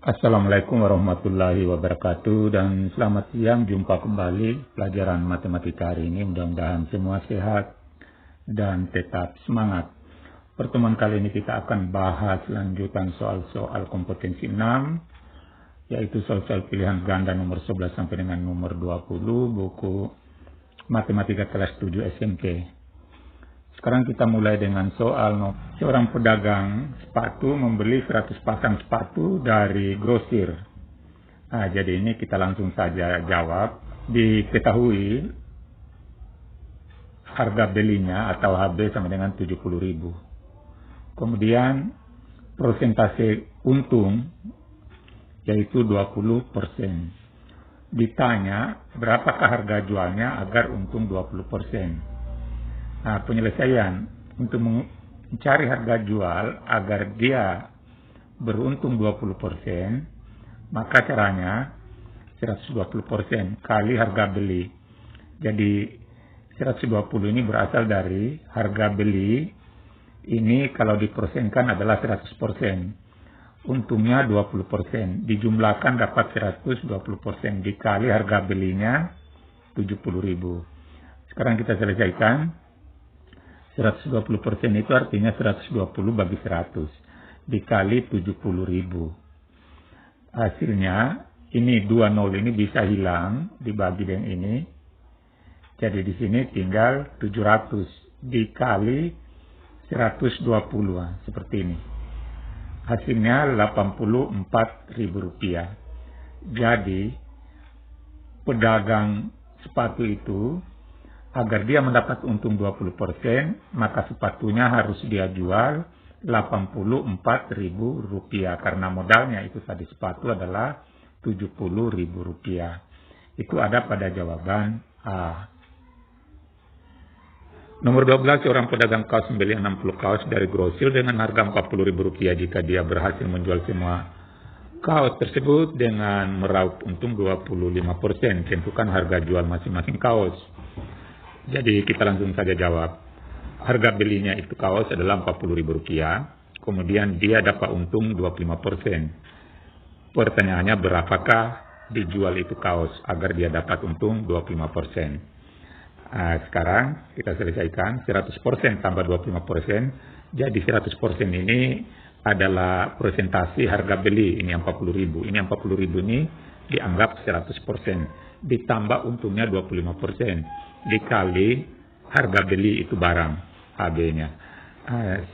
Assalamualaikum warahmatullahi wabarakatuh dan selamat siang, jumpa kembali pelajaran matematika hari ini. Mudah-mudahan semua sehat dan tetap semangat. Pertemuan kali ini kita akan bahas lanjutan soal-soal kompetensi 6, yaitu soal-soal pilihan ganda nomor 11 sampai dengan nomor 20 buku Matematika kelas 7 SMP. Sekarang kita mulai dengan soal. Seorang pedagang sepatu membeli 100 pasang sepatu dari grosir. Jadi ini kita langsung saja jawab. Diketahui harga belinya atau HB sama dengan 70.000. Kemudian persentase untung yaitu 20%. Ditanya berapakah harga jualnya agar untung 20%. Penyelesaian untuk mencari harga jual agar dia beruntung 20%, maka caranya 120% kali harga beli. Jadi 120 ini berasal dari harga beli, ini kalau dipersenkan adalah 100%. Untungnya 20%, dijumlahkan dapat 120% dikali harga belinya 70.000. Sekarang kita selesaikan. 120% itu artinya 120 bagi 100 dikali 70.000. Hasilnya ini 20 ini bisa hilang dibagi dengan ini. Jadi di sini tinggal 700 dikali 120 seperti ini. Hasilnya Rp84.000. Jadi pedagang sepatu itu agar dia mendapat untung 20%, maka sepatunya harus dia jual Rp84.000 karena modalnya itu tadi sepatu adalah Rp70.000. Itu ada pada jawaban A. Nomor 12, seorang pedagang kaos membeli 60 kaos dari grosir dengan harga Rp40.000 jika dia berhasil menjual semua kaos tersebut dengan meraup untung 25%. Tentukan harga jual masing-masing kaos. Jadi kita langsung saja jawab. Harga belinya itu kaos adalah Rp40.000. Kemudian dia dapat untung 25%. Pertanyaannya berapakah dijual itu kaos agar dia dapat untung 25%. Sekarang kita selesaikan 100% tambah 25%. Jadi 100% ini adalah presentasi harga beli. Ini Rp40.000. Ini Rp40.000 ini dianggap 100%. Ditambah untungnya 25%. Dikali harga beli itu barang HB-nya.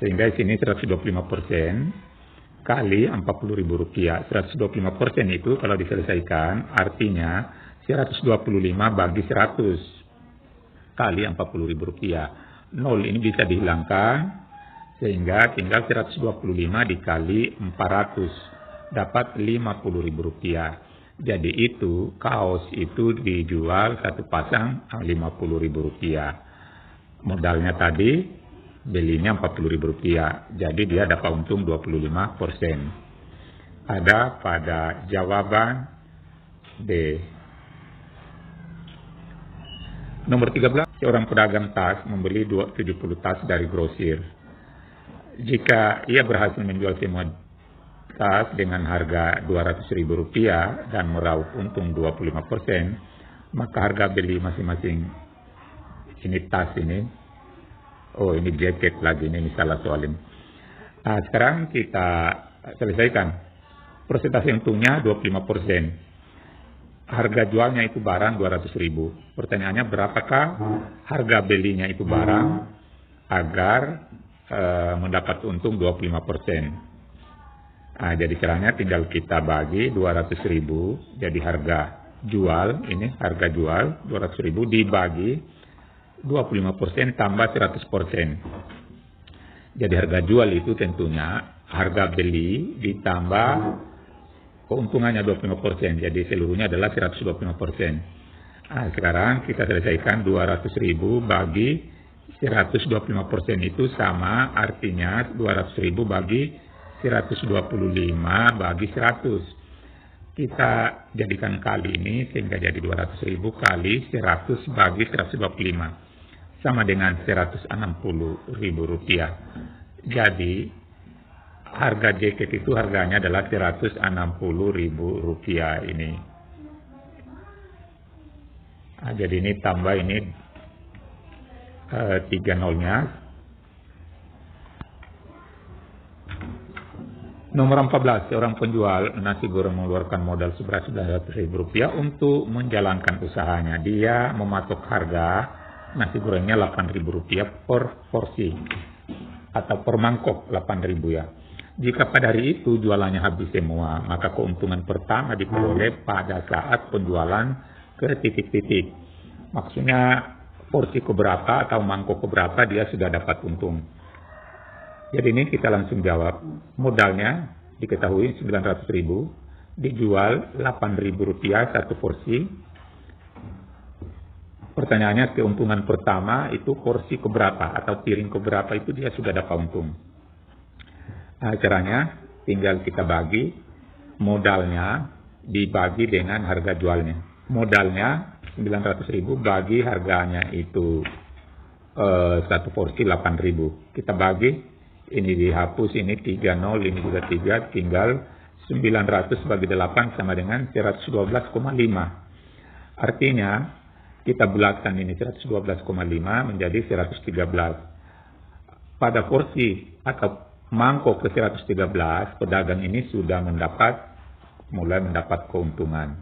Sehingga di sini 125% kali Rp40.000. 125% itu kalau diselesaikan artinya 125 bagi 100 kali Rp40.000. 0 ini bisa dihilangkan sehingga tinggal 125 dikali 400 dapat Rp50.000. Jadi itu kaos itu dijual satu pasang Rp50.000. Modalnya tadi belinya Rp40.000. Jadi dia dapat untung 25%. Ada pada jawaban B. Nomor 13, seorang pedagang tas membeli 70 tas dari grosir. Jika ia berhasil menjual semua tas dengan harga Rp200.000 dan meraup untung 25%, maka harga beli masing-masing ini tas ini. Ini jaket lagi, ini salah soalin. Sekarang kita selesaikan. Persentase untungnya 25%. Harga jualnya itu barang Rp200.000. Pertanyaannya berapakah harga belinya itu barang agar mendapat untung 25%. Jadi caranya tinggal kita bagi 200.000, jadi harga jual, ini harga jual 200.000 dibagi 25% tambah 100%. Jadi harga jual itu tentunya harga beli ditambah keuntungannya 25%, jadi seluruhnya adalah 125%. Sekarang kita selesaikan 200.000 bagi 125% itu sama, artinya 200.000 bagi 125 bagi 100. Kita jadikan kali ini sehingga jadi 200.000 kali 100 bagi 125 sama dengan Rp160.000. Jadi harga jaket itu harganya adalah Rp160.000 ini. Nah, jadi ini tambah ini 3 nolnya. Nomor 14, seorang penjual nasi goreng mengeluarkan modal seberat Rp900.000 untuk menjalankan usahanya. Dia mematok harga nasi gorengnya Rp8.000 per porsi atau per mangkok 8.000 ya. Jika pada hari itu jualannya habis semua, maka keuntungan pertama diperoleh pada saat penjualan ke titik-titik. Maksudnya porsi keberapa atau mangkok keberapa dia sudah dapat untung. Jadi ini kita langsung jawab. Modalnya diketahui 900.000, dijual Rp8.000 satu porsi. Pertanyaannya keuntungan pertama itu porsi keberapa atau piring keberapa itu dia sudah dapat untung. Nah, caranya tinggal kita bagi modalnya dibagi dengan harga jualnya. Modalnya 900.000 bagi harganya itu satu porsi 8.000. Kita bagi. Ini dihapus, ini 3 nol, ini juga 3, tinggal 900 bagi 8 sama dengan 112,5. Artinya, kita bulatkan ini 112,5 menjadi 113. Pada porsi atau mangkok ke 113, pedagang ini sudah mulai mendapat keuntungan.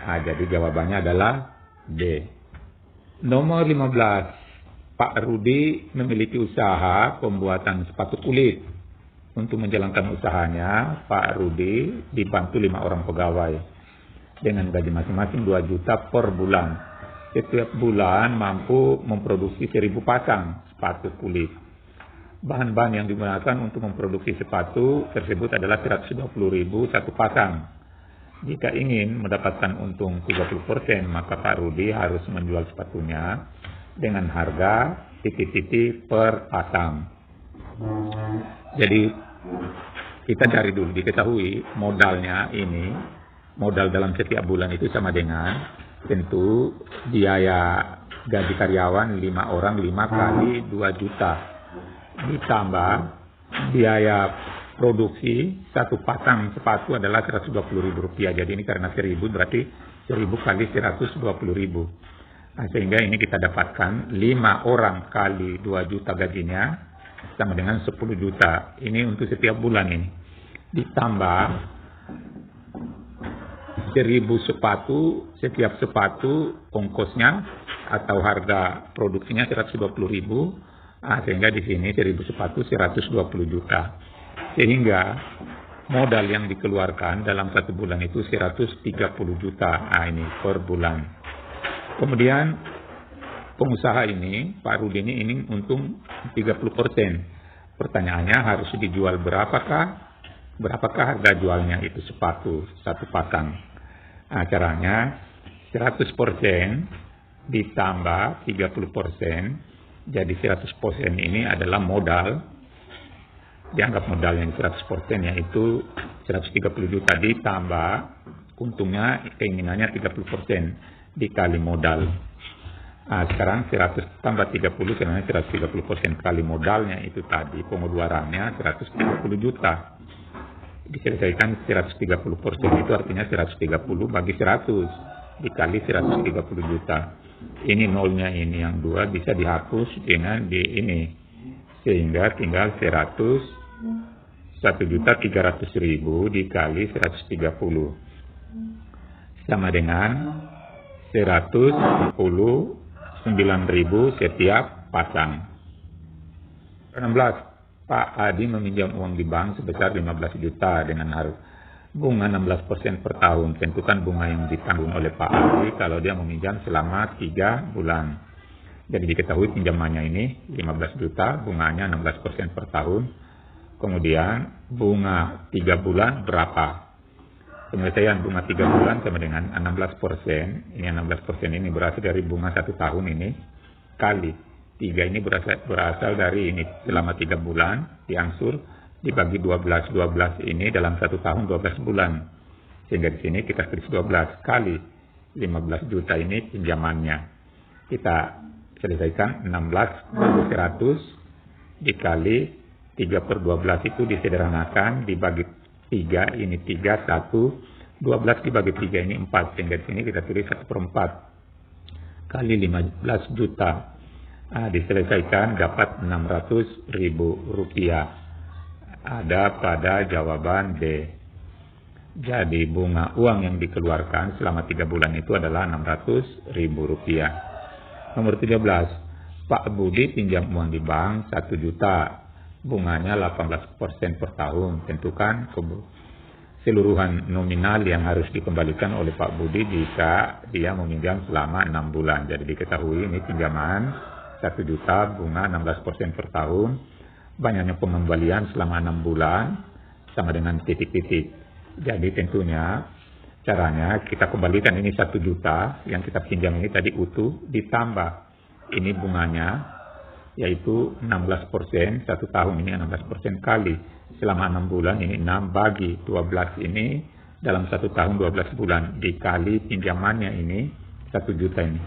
Nah, jadi jawabannya adalah D. Nomor 15. Pak Rudi memiliki usaha pembuatan sepatu kulit. Untuk menjalankan usahanya, Pak Rudi dibantu 5 orang pegawai dengan gaji masing-masing 2 juta per bulan. Setiap bulan mampu memproduksi 1.000 pasang sepatu kulit. Bahan-bahan yang digunakan untuk memproduksi sepatu tersebut adalah 120.000 satu pasang. Jika ingin mendapatkan untung 30%, maka Pak Rudi harus menjual sepatunya dengan harga titik-titik per pasang. Jadi kita cari dulu, diketahui modalnya ini, modal dalam setiap bulan itu sama dengan tentu biaya gaji karyawan 5 orang 5 kali 2 juta ditambah biaya produksi satu pasang sepatu adalah Rp120.000. Jadi ini karena 1.000 berarti 1.000 kali 120.000. Nah, sehingga ini kita dapatkan 5 orang kali 2 juta gajinya sama dengan 10 juta. Ini untuk setiap bulan ini. Ditambah 1.000 sepatu, setiap sepatu ongkosnya atau harga produksinya 120.000. Nah, sehingga di sini 1.000 sepatu 120 juta. Sehingga modal yang dikeluarkan dalam 1 bulan itu 130 juta. Nah, ini per bulan. Kemudian pengusaha ini, Pak Rudi ini untung 30%. Pertanyaannya harus dijual berapakah harga jualnya itu sepatu satu pasang. Nah, caranya 100% ditambah 30%. Jadi 100% ini adalah modal. Dianggap modalnya 100% yaitu 130 juta ditambah untungnya keinginannya 30%. Dikali modal. Nah, sekarang 100 tambah 30 karena 130% kali modalnya itu tadi pengeluarannya 130 juta. Diselesaikan 130% itu artinya 130 bagi 100 dikali 130 juta. Ini nolnya ini yang 2 bisa dihapus dengan di ini. Sehingga tinggal 101.300.000 dikali 130 sama dengan 149.000 setiap pasang. 16. Pak Adi meminjam uang di bank sebesar 15 juta dengan harga bunga 16% per tahun. Tentukan bunga yang ditanggung oleh Pak Adi kalau dia meminjam selama 3 bulan. Jadi diketahui pinjamannya ini 15 juta, bunganya 16% per tahun. Kemudian bunga 3 bulan berapa? Penyelesaian bunga 3 bulan sama dengan 16%. Ini 16% ini berasal dari bunga 1 tahun ini kali 3 ini berasal dari ini selama 3 bulan diangsur dibagi 12 ini dalam 1 tahun 12 bulan. Sehingga di sini kita tulis 12 kali 15 juta ini pinjamannya. Kita selesaikan 16 100 dikali 3/12 itu disederhanakan, dibagi 3, ini 3, 1, 12 dibagi 3, ini 4. Sehingga di sini kita tulis 1/4 kali 15 juta. Diselesaikan dapat Rp600.000. Ada pada jawaban D. Jadi bunga uang yang dikeluarkan selama 3 bulan itu adalah Rp600.000. Nomor 13. Pak Budi pinjam uang di bank 1 juta. Bunganya 18% per tahun. Tentukan keseluruhan nominal yang harus dikembalikan oleh Pak Budi jika dia meminjam selama 6 bulan. Jadi diketahui ini pinjaman 1 juta, bunga 16% per tahun. Banyaknya pengembalian selama 6 bulan sama dengan titik-titik. Jadi tentunya caranya kita kembalikan ini 1 juta yang kita pinjam ini tadi utuh, ditambah ini bunganya yaitu 16%, 1 tahun ini 16% kali selama 6 bulan ini 6 bagi 12 ini dalam 1 tahun 12 bulan dikali pinjamannya ini 1 juta ini.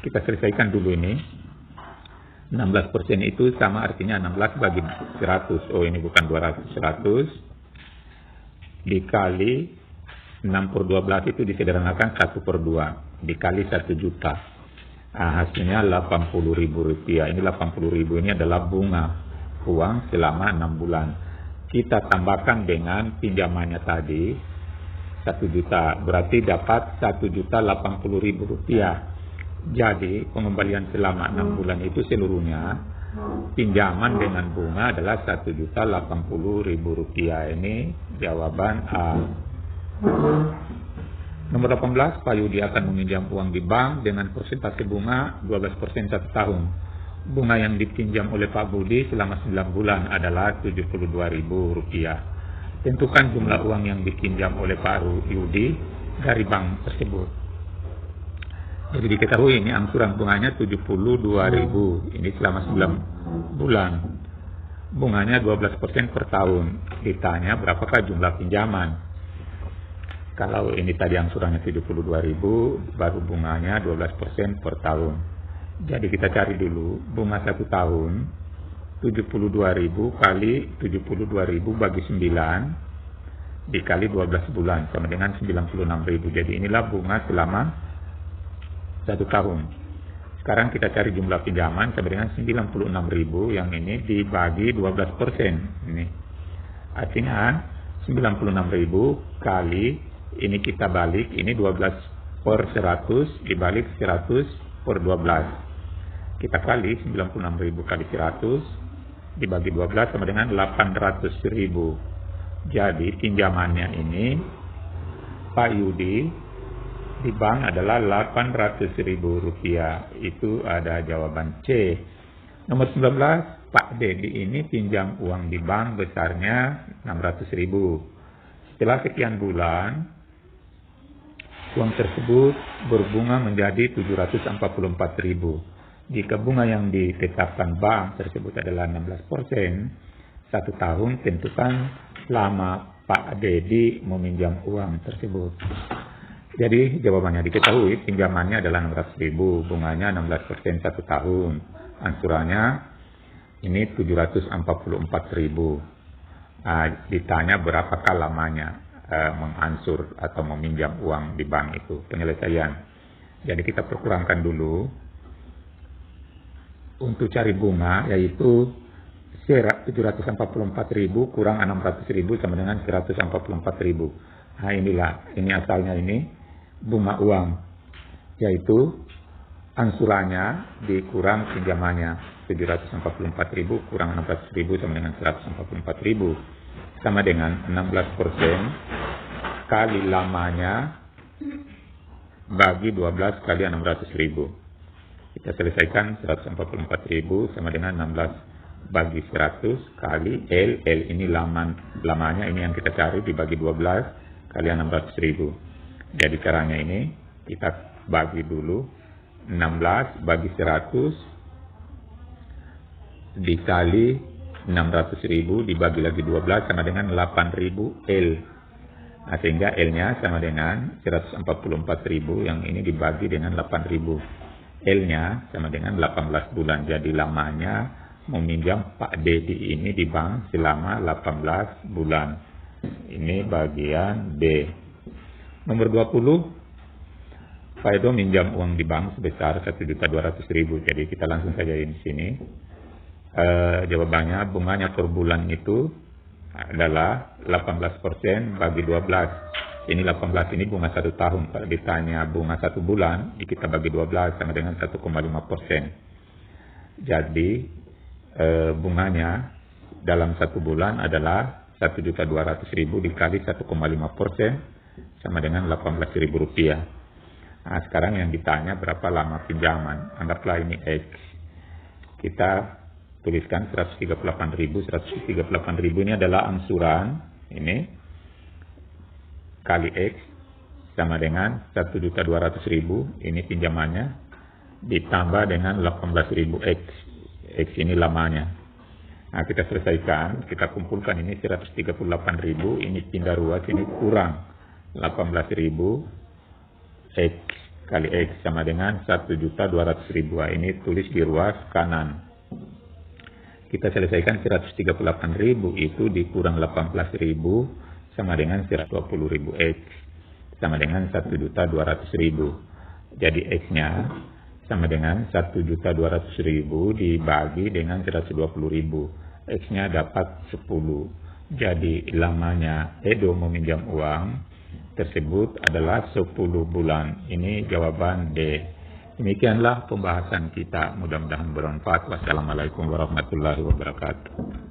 Kita selesaikan dulu ini. 16% itu sama artinya 16 bagi 100. Oh ini bukan 200, 100 dikali 6/12 itu disederhanakan 1/2 dikali 1 juta. Hasilnya Rp80.000. Ini Rp80.000 ini adalah bunga uang selama 6 bulan. Kita tambahkan dengan pinjamannya tadi 1 juta. Berarti dapat Rp1.080.000. Jadi pengembalian selama 6 bulan itu seluruhnya pinjaman dengan bunga adalah Rp1.080.000. Ini jawaban A. Nomor 18, Pak Yudi akan meminjam uang di bank dengan persentase bunga 12% 1 tahun. Bunga yang dipinjam oleh Pak Budi selama 9 bulan adalah Rp72.000. Tentukan jumlah uang yang dipinjam oleh Pak Yudi dari bank tersebut. Jadi diketahui ini angsuran bunganya Rp72.000. Ini selama 9 bulan. Bunganya 12% per tahun. Ditanya berapakah jumlah pinjaman. Kalau ini tadi angsurannya Rp72.000, baru bunganya 12% per tahun. Jadi kita cari dulu bunga 1 tahun, Rp72.000 kali Rp72.000 bagi 9 dikali 12 bulan sama dengan Rp96.000. Jadi inilah bunga selama 1 tahun. Sekarang kita cari jumlah pinjaman sama dengan Rp96.000 yang ini dibagi 12%. Ini artinya Rp96.000 kali ini kita balik, ini 12/100 dibalik 100/12. Kita kali 96.000 kali 100 dibagi 12 sama dengan 800.000. Jadi pinjamannya ini Pak Yudi di bank adalah Rp800.000. Itu ada jawaban C. Nomor 19, Pak Dedi ini pinjam uang di bank besarnya Rp600.000. Setelah sekian bulan, uang tersebut berbunga menjadi Rp744.000. Jika bunga yang ditetapkan bank tersebut adalah 16%, 1 tahun, tentukan lama Pak Dedi meminjam uang tersebut. Jadi jawabannya diketahui pinjamannya adalah Rp600.000, bunganya 16% 1 tahun. Angsurannya ini Rp744.000. Ditanya berapakah lamanya mengansur atau meminjam uang di bank itu, penyelesaian. Jadi kita perkurangkan dulu untuk cari bunga, yaitu Rp744.000 kurang Rp600.000 sama dengan Rp144.000. Ini asalnya ini bunga uang, yaitu angsurannya dikurang pinjamannya. Rp744.000 kurang Rp600.000 sama dengan Rp144.000. Sama dengan 16% kali lamanya bagi 12 kali Rp600.000. Kita selesaikan Rp144.000 sama dengan 16 bagi 100 kali L. L ini lamanya ini yang kita cari dibagi 12 kali Rp600.000. Jadi caranya ini kita bagi dulu 16 bagi 100 dikali 600.000 dibagi lagi 12 sama dengan 8.000 L. Sehingga L-nya sama dengan 144.000 yang ini dibagi dengan 8.000. L-nya sama dengan 18 bulan. Jadi lamanya meminjam Pak Dedi ini di bank selama 18 bulan. Ini bagian B. Nomor 20, Pak Edo minjam uang di bank sebesar 1.200.000. Jadi kita langsung saja di sini. Jawabannya bunganya per bulan itu adalah 18% bagi 12. Ini 18 ini bunga 1 tahun. Kalau ditanya bunga 1 bulan, kita bagi 12 sama dengan 1,5%. Jadi bunganya dalam 1 bulan adalah 1.200.000 dikali 1,5% sama dengan Rp18.000. Nah, sekarang yang ditanya berapa lama pinjaman. Anggaplah ini X. Kita tuliskan 138.000. 138.000 ini adalah angsuran. Ini kali X sama dengan 1.200.000. Ini pinjamannya ditambah dengan 18.000 X. X ini lamanya. Nah, kita selesaikan. Kita kumpulkan ini 138.000. Ini pindah ruas. Ini kurang 18.000 X kali X sama dengan 1.200.000. Ini tulis di ruas kanan. Kita selesaikan 138.000 itu dikurang 18.000 sama dengan 120.000 X sama dengan 1.200.000. Jadi X-nya sama dengan 1.200.000 dibagi dengan 120.000. X-nya dapat 10. Jadi lamanya Edo meminjam uang tersebut adalah 10 bulan. Ini jawaban D. Demikianlah pembahasan kita. Mudah-mudahan bermanfaat. Wassalamualaikum warahmatullahi wabarakatuh.